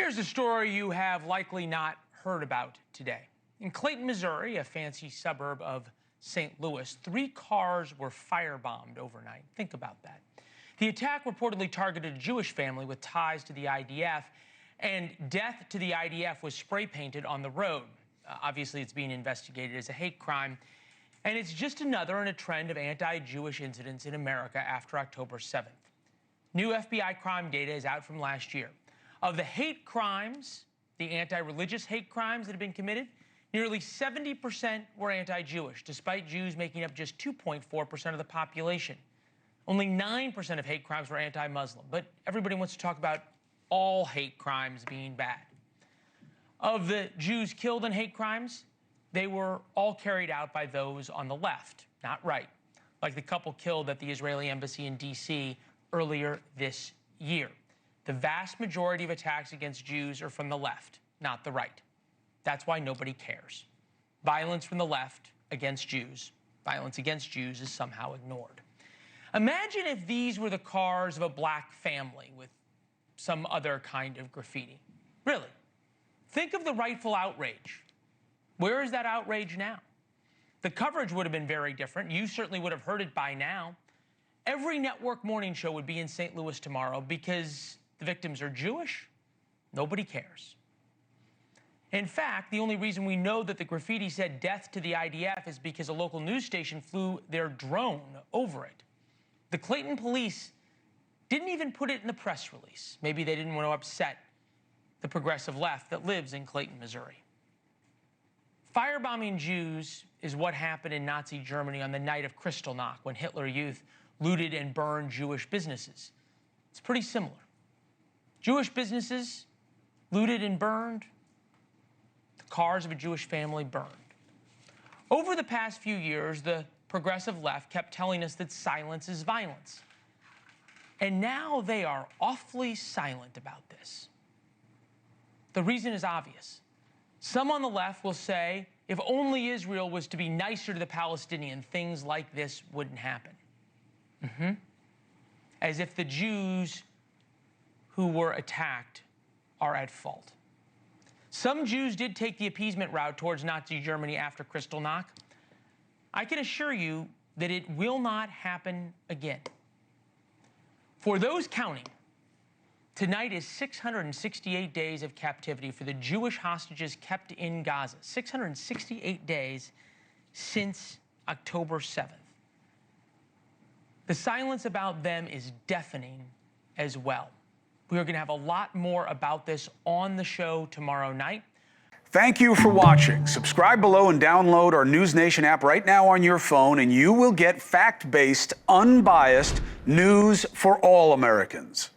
Here's a story you have likely not heard about today. In Clayton, Missouri, a fancy suburb of St. Louis, 3 cars were firebombed overnight. Think about that. The attack reportedly targeted a Jewish family with ties to the IDF, and death to the IDF was spray painted on the road. Obviously, it's being investigated as a hate crime, and it's just another in a trend of anti-Jewish incidents in America after October 7th. New FBI crime data is out from last year. Of the hate crimes, the anti-religious hate crimes that have been committed, nearly 70% were anti-Jewish, despite Jews making up just 2.4% of the population. Only 9% of hate crimes were anti-Muslim, but everybody wants to talk about all hate crimes being bad. Of the Jews killed in hate crimes, they were all carried out by those on the left, not right, like the couple killed at the Israeli embassy in D.C. earlier this year. The vast majority of attacks against Jews are from the left, not the right. That's why nobody cares. Violence from the left against Jews, violence against Jews is somehow ignored. Imagine if these were the cars of a black family with some other kind of graffiti. Really. Think of the rightful outrage. Where is that outrage now? The coverage would have been very different. You certainly would have heard it by now. Every network morning show would be in St. Louis tomorrow because the victims are Jewish. Nobody cares. In fact, the only reason we know that the graffiti said death to the IDF is because a local news station flew their drone over it. The Clayton police didn't even put it in the press release. Maybe they didn't want to upset the progressive left that lives in Clayton, Missouri. Firebombing Jews is what happened in Nazi Germany on the night of Kristallnacht, when Hitler Youth looted and burned Jewish businesses. It's pretty similar. Jewish businesses looted and burned. The cars of a Jewish family burned. Over the past few years, the progressive left kept telling us that silence is violence. And now they are awfully silent about this. The reason is obvious. Some on the left will say, if only Israel was to be nicer to the Palestinians, things like this wouldn't happen. As if the Jews who were attacked are at fault. Some Jews did take the appeasement route towards Nazi Germany after Kristallnacht. I can assure you that it will not happen again. For those counting, tonight is 668 days of captivity for the Jewish hostages kept in Gaza. 668 days since October 7th. The silence about them is deafening as well. We are going to have a lot more about this on the show tomorrow night. Thank you for watching. Subscribe below and download our NewsNation app right now on your phone, and you will get fact-based, unbiased news for all Americans.